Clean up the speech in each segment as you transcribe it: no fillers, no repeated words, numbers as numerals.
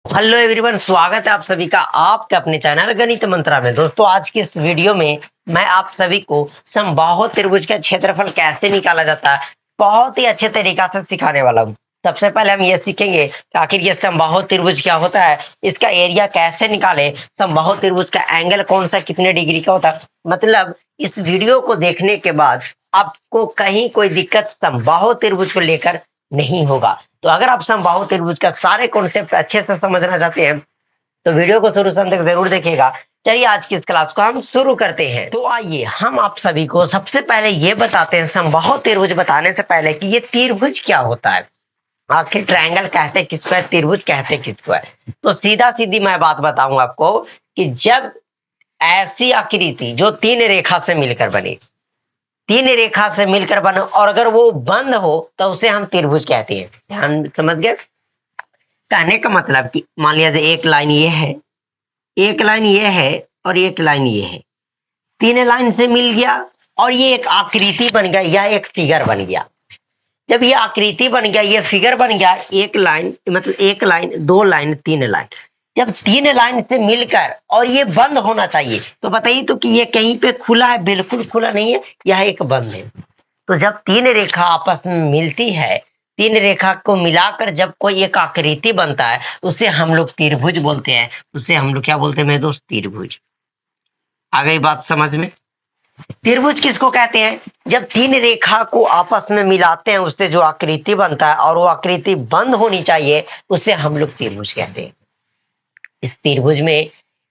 Hello everyone, स्वागत है आप सभी का आपके अपने चैनल गणित मंत्रा में। दोस्तों, आज की इस वीडियो में मैं आप सभी को समबाहु त्रिभुज का क्षेत्रफल कैसे निकाला जाता है बहुत ही अच्छे तरीका से सिखाने वाला हूँ। सबसे पहले हम ये सीखेंगे कि आखिर ये समबाहु त्रिभुज क्या होता है, इसका एरिया कैसे निकाले, समबाहु त्रिभुज का एंगल कौन सा कितने डिग्री का होता है। मतलब इस वीडियो को देखने के बाद आपको कहीं कोई दिक्कत समबाहु त्रिभुज को लेकर नहीं होगा। तो अगर आप समबाहु त्रिभुज का सारे कॉन्सेप्ट अच्छे से समझना चाहते हैं तो वीडियो को शुरू से अंत तक जरूर देखिएगा। चलिए आज की इस क्लास को हम शुरू करते हैं। तो आइए हम आप सभी को सबसे पहले ये बताते हैं समबाहु त्रिभुज बताने से पहले कि ये त्रिभुज क्या होता है। आखिर ट्रायंगल कहते किसको है, त्रिभुज कहते किसको है। तो सीधा सीधी मैं बात बताऊंगा आपको कि जब ऐसी आकृति जो तीन रेखा से मिलकर बनी, तीन रेखा से मिलकर बने और अगर वो बंद हो तो उसे हम त्रिभुज कहते हैं। ध्यान समझ गए। कहने का मतलब कि मान लिया जाए एक लाइन ये है, एक लाइन ये है और एक लाइन ये है, तीन लाइन से मिल गया और ये एक आकृति बन गया या एक फिगर बन गया। जब ये आकृति बन गया, ये फिगर बन गया, एक लाइन मतलब एक लाइन, दो लाइन, तीन लाइन, जब तीन लाइन से मिलकर और ये बंद होना चाहिए तो बताइए तो कि ये कहीं पे खुला है? बिल्कुल खुला नहीं है, यह एक बंद है। तो जब तीन रेखा आपस में मिलती है, तीन रेखा को मिलाकर जब कोई एक आकृति बनता है उसे हम लोग त्रिभुज बोलते हैं। उसे हम लोग क्या बोलते हैं मेरे दोस्त? त्रिभुज। आ गई बात समझ में? त्रिभुज किसको कहते हैं? जब तीन रेखा को आपस में मिलाते हैं उससे जो आकृति बनता है और वो आकृति बंद होनी चाहिए उसे हम लोग त्रिभुज कहते हैं। इस त्रिभुज में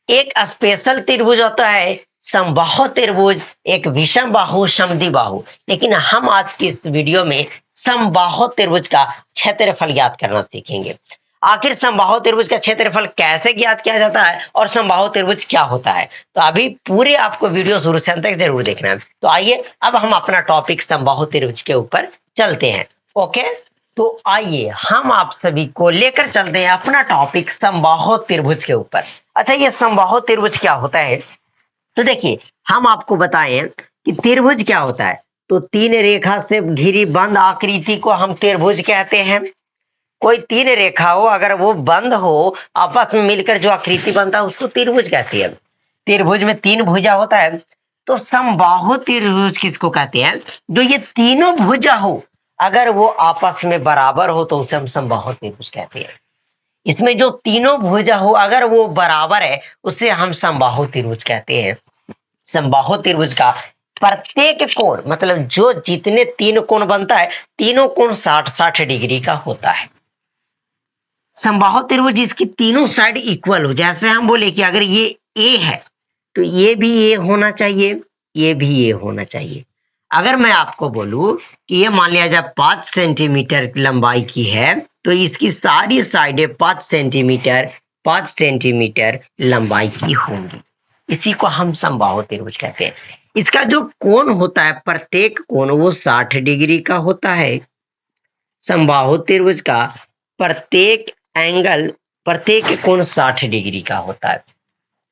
एक स्पेशल त्रिभुज होता है समबाहु त्रिभुज, एक विषम बाहु, समद्विबाहु। लेकिन हम आज की इस वीडियो में समबाहु त्रिभुज का क्षेत्रफल ज्ञात करना सीखेंगे। आखिर समबाहु त्रिभुज का क्षेत्रफल कैसे ज्ञात किया जाता है और समबाहु त्रिभुज क्या होता है, तो अभी पूरे आपको वीडियो शुरू से अंत तक जरूर देखना है। तो आइए अब हम अपना टॉपिक समबाहु त्रिभुज के ऊपर चलते हैं। ओके, तो आइए हम आप सभी को लेकर चलते हैं अपना टॉपिक समबाहु त्रिभुज के ऊपर। अच्छा, ये समबाहु त्रिभुज क्या होता है? तो देखिए, हम आपको बताएं कि त्रिभुज क्या होता है। तो तीन रेखा से घिरी बंद आकृति को हम त्रिभुज कहते हैं। कोई तीन रेखा हो, अगर वो बंद हो, आपस में मिलकर जो आकृति बनता है उसको त्रिभुज कहते हैं। त्रिभुज में तीन भुजा होता है। तो समबाहु त्रिभुज किसको कहते हैं? जो ये तीनों भुजा हो, अगर वो आपस में बराबर हो तो उसे हम समबाहु त्रिभुज कहते हैं। इसमें जो तीनों भुजा हो अगर वो बराबर है उसे हम समबाहु त्रिभुज कहते हैं। समबाहु त्रिभुज का प्रत्येक कोण मतलब जो जितने तीन कोण बनता है, तीनों कोण 60-60 डिग्री का होता है। समबाहु त्रिभुज जिसकी तीनों साइड इक्वल हो, जैसे हम बोले कि अगर ये ए है तो ये भी ए होना चाहिए, ये भी ए होना चाहिए। अगर मैं आपको बोलूं कि ये मान लिया जाए 5 सेंटीमीटर लंबाई की है तो इसकी सारी साइडें 5 सेंटीमीटर 5 सेंटीमीटर लंबाई की होंगी। इसी को हम समबाहु त्रिभुज कहते हैं। इसका जो कोण होता है, प्रत्येक कोण वो 60 डिग्री का होता है। समबाहु त्रिभुज का प्रत्येक एंगल, प्रत्येक कोण 60 डिग्री का होता है।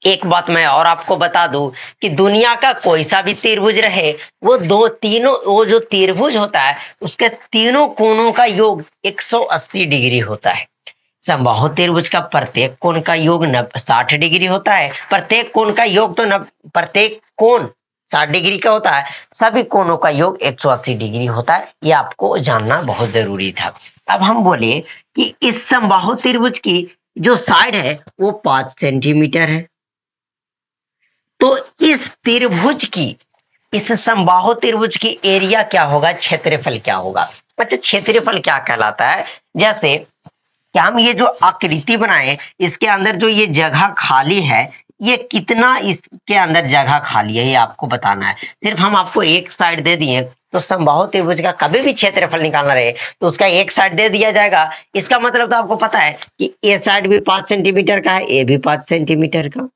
एक बात मैं और आपको बता दूं कि दुनिया का कोई सा भी त्रिभुज रहे, वो जो त्रिभुज होता है उसके तीनों कोणों का योग 180 डिग्री होता है। समबाहु त्रिभुज का प्रत्येक कोण का योग 60 डिग्री होता है। प्रत्येक कोण का योग तो प्रत्येक कोण 60 डिग्री का होता है, सभी कोणों का योग 180 डिग्री होता है। ये आपको जानना बहुत जरूरी था। अब हम बोले कि इस समबाहु त्रिभुज की जो साइड है वो 5 सेंटीमीटर है। तो इस त्रिभुज की, इस समबाहु त्रिभुज की एरिया क्या होगा, क्षेत्रफल क्या होगा? अच्छा, क्षेत्रफल क्या कहलाता है? जैसे कि हम ये जो आकृति बनाए इसके अंदर जो ये जगह खाली है, ये कितना इसके अंदर जगह खाली है ये आपको बताना है। सिर्फ हम आपको एक साइड दे दिए तो समबाहु त्रिभुज का कभी भी क्षेत्रफल निकालना रहे तो उसका एक साइड दे दिया जाएगा। इसका मतलब तो आपको पता है कि ए साइड भी 5 सेंटीमीटर का है, ए भी 5 सेंटीमीटर का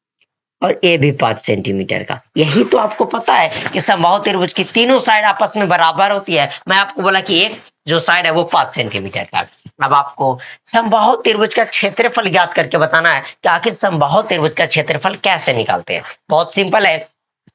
और ए भी 5 सेंटीमीटर का। यही तो आपको पता है कि समबाहु त्रिभुज की तीनों साइड आपस में बराबर होती है। मैं आपको बोला कि एक जो साइड है वो 5 सेंटीमीटर का। अब आपको समबाहु त्रिभुज का क्षेत्रफल ज्ञात करके बताना है कि आखिर समबाहु त्रिभुज का क्षेत्रफल कैसे निकालते हैं। बहुत सिंपल है।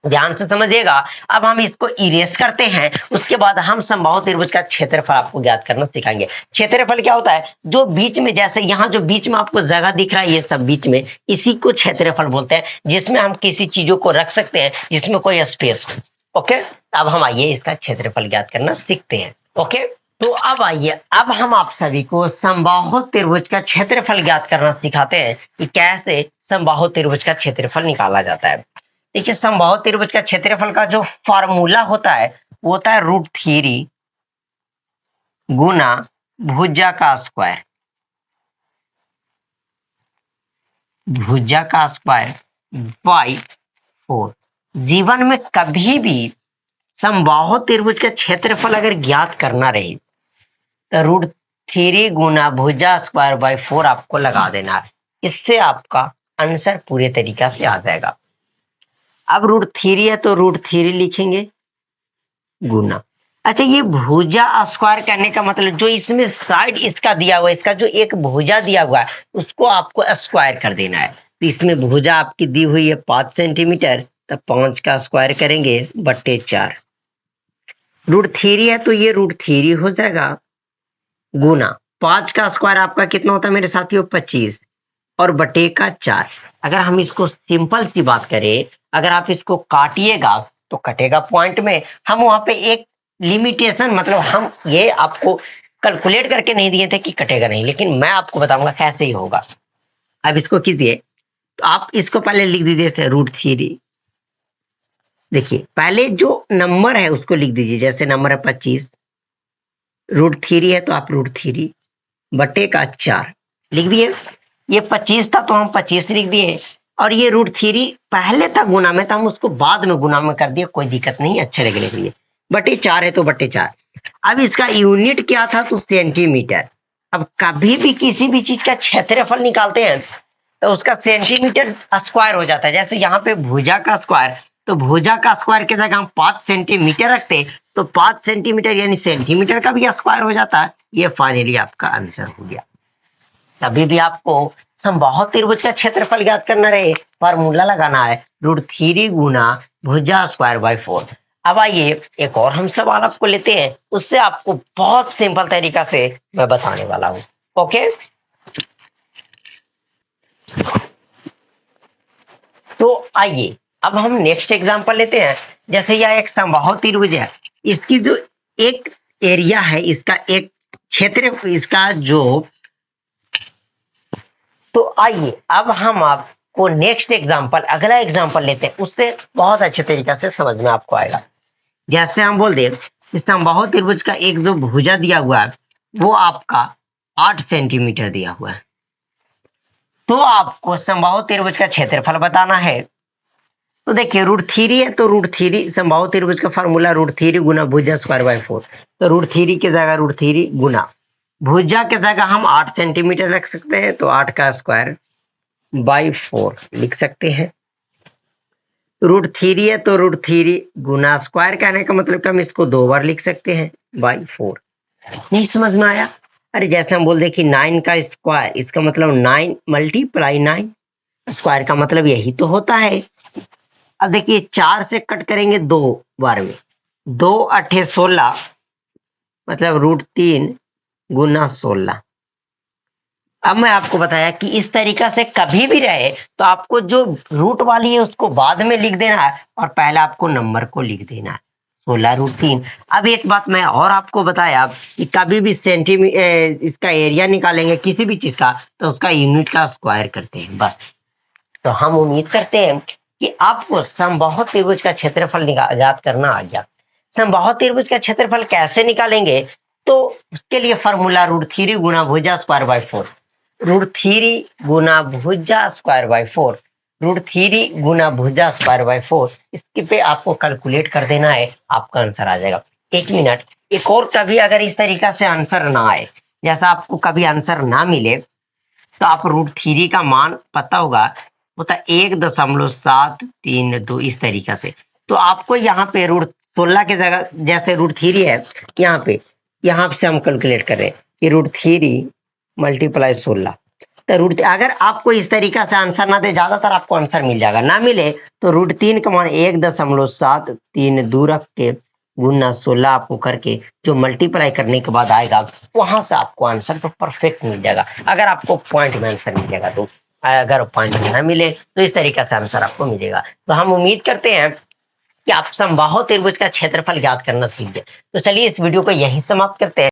ध्यान से समझिएगा। अब हम इसको इरेज करते हैं, उसके बाद हम समबाहु त्रिभुज का क्षेत्रफल आपको ज्ञात करना सिखाएंगे। क्षेत्रफल क्या होता है? जो बीच में, जैसे यहाँ जो बीच में आपको जगह दिख रहा है, ये सब बीच में, इसी को क्षेत्रफल बोलते हैं, जिसमें हम किसी चीजों को रख सकते हैं जिसमें कोई स्पेस हो। ओके, अब हम आइए इसका क्षेत्रफल ज्ञात करना सीखते हैं। ओके, तो अब आइए, अब हम आप सभी को समबाहु त्रिभुज का क्षेत्रफल ज्ञात करना सिखाते हैं कि कैसे समबाहु त्रिभुज का क्षेत्रफल निकाला जाता है। देखिए, समबाहु त्रिभुज का क्षेत्रफल का जो फॉर्मूला होता है वो होता है √3 गुना भुजा का स्क्वायर, भुजा का स्क्वायर बाई 4। जीवन में कभी भी समबाहु त्रिभुज का क्षेत्रफल अगर ज्ञात करना रहे तो √3 गुना भुजा स्क्वायर बाई 4 आपको लगा देना है। इससे आपका आंसर पूरे तरीका से आ जाएगा। अब √3 है तो √3 लिखेंगे गुना, अच्छा ये भुजा स्क्वायर करने का मतलब जो इसमें साइड इसका दिया हुआ है, इसका जो एक भुजा दिया हुआ है उसको आपको स्क्वायर कर देना है। तो इसमें भुजा आपकी दी हुई है 5 सेंटीमीटर, तो 5 का स्क्वायर करेंगे बट्टे 4। √3 है तो ये √3 हो जाएगा गुना 5 का स्क्वायर आपका कितना होता है मेरे साथियों? 25 और बटे का 4। अगर हम इसको सिंपल सी बात करें, अगर आप इसको काटिएगा तो कटेगा पॉइंट में। हम वहां पे एक लिमिटेशन, मतलब हम ये आपको कैलकुलेट करके नहीं दिए थे कि कटेगा नहीं, लेकिन मैं आपको बताऊंगा कैसे ही होगा। अब इसको कीजिए, तो आप इसको पहले लिख दीजिए √3। देखिए, पहले जो नंबर है उसको लिख दीजिए, जैसे नंबर है 25, √3 है तो आप √3 बटे का 4 लिख दिए। ये 25 था तो हम 25 लिख दिए, और ये √3 पहले था गुना में, तो हम उसको बाद में गुना में कर दिए, कोई दिक्कत नहीं, अच्छे लगने के लिए। बटे 4 है तो बटे 4। अब इसका यूनिट क्या था? तो सेंटीमीटर। अब कभी भी किसी भी चीज का क्षेत्रफल निकालते हैं तो उसका सेंटीमीटर स्क्वायर हो जाता है। जैसे यहाँ पे भुजा का स्क्वायर, तो भुजा का स्क्वायर की जगह हम 5 सेंटीमीटर रखते तो 5 सेंटीमीटर यानी सेंटीमीटर का भी स्क्वायर हो जाता है। ये फाइनली आपका आंसर हो गया। तभी भी आपको समबाहु त्रिभुज का क्षेत्रफल ज्ञात करना रहे, फार्मूला लगाना है √3 गुना भुजा स्क्वायर बाई 4। अब आइए एक और हम सवाल आपको लेते हैं, उससे आपको बहुत सिंपल तरीका से मैं बताने वाला हूं। ओके, तो आइए अब हम नेक्स्ट एग्जांपल लेते हैं। जैसे यह एक समबाहु त्रिभुज है, इसकी जो एक एरिया है, इसका एक क्षेत्र, इसका जो, तो आइए अब हम आपको नेक्स्ट एग्जांपल, अगला एग्जांपल लेते हैं, उससे बहुत अच्छे तरीके से समझ में आपको आएगा। जैसे हम बोल दें कि समबाहु त्रिभुज का एक जो भुजा दिया हुआ है वो आपका 8 सेंटीमीटर दिया हुआ है, तो आपको समबाहु त्रिभुज का क्षेत्रफल बताना है। तो देखिए, √3 है तो √3, समबाहु त्रिभुज का फार्मूला √3 गुना भुजा स्क्वायर बाई 4। तो √3 की जगह √3 गुना भुजा के जगह हम 8 सेंटीमीटर रख सकते हैं, तो 8 का स्क्वायर बाई 4 लिख सकते हैं। √3 है तो √3 गुना स्क्वायर कहने का मतलब कि हम इसको 2 बार लिख सकते हैं बाई 4। नहीं समझ में आया? अरे जैसे हम बोल दे कि 9 का स्क्वायर, इसका मतलब 9 मल्टीप्लाई 9, स्क्वायर का मतलब यही तो होता है। अब देखिए, 4 से कट करेंगे 2 बार में, 2 8 16, मतलब √3 गुना 16। अब मैं आपको बताया कि इस तरीका से कभी भी रहे तो आपको जो रूट वाली है उसको बाद में लिख देना है और पहले आपको नंबर को लिख देना है, 16√3। अब एक बात मैं और आपको बताया कि कभी भी सेंटीमीटर इसका एरिया निकालेंगे किसी भी चीज का तो उसका यूनिट का स्क्वायर करते हैं बस। तो हम उम्मीद करते हैं कि आपको समबाहु त्रिभुज का क्षेत्रफल ज्ञात करना आ गया। समबाहु त्रिभुज का क्षेत्रफल कैसे निकालेंगे? तो उसके लिए फॉर्मूला √3 गुना भुजा स्क्वायर बाई 4, √3 गुना भुजा स्क्वायर बाई 4, √3 गुना भुजा स्क्वायर बाई 4। इसके पे आपको कैलकुलेट कर देना है, आपका आंसर आ जाएगा। एक मिनट, एक और कभी अगर इस तरीका से आंसर ना आए, जैसा आपको कभी आंसर ना मिले, तो आप √3 का मान पता होगा, होता 1.732 इस तरीका से। तो आपको यहाँ पे √16 की जगह, जैसे √3 है यहाँ पे, यहाँ से हम कैलकुलेट कर रहे हैं कि √3 मल्टीप्लाई 16, तो अगर आपको इस तरीका से आंसर ना दे, ज्यादातर आपको आंसर मिल जाएगा, ना मिले तो √3 का मान 1.73 दूर रख के गुना 16 आपको करके जो मल्टीप्लाई करने के बाद आएगा, वहां से आपको आंसर तो परफेक्ट मिल जाएगा, अगर आपको पॉइंट में आंसर मिल जाएगा तो। अगर पॉइंट में ना मिले तो इस तरीका से आंसर आपको मिलेगा। तो हम उम्मीद करते हैं कि आप समबाहु त्रिभुज का क्षेत्रफल ज्ञात करना सीख गए। तो चलिए इस वीडियो को यहीं समाप्त करते हैं।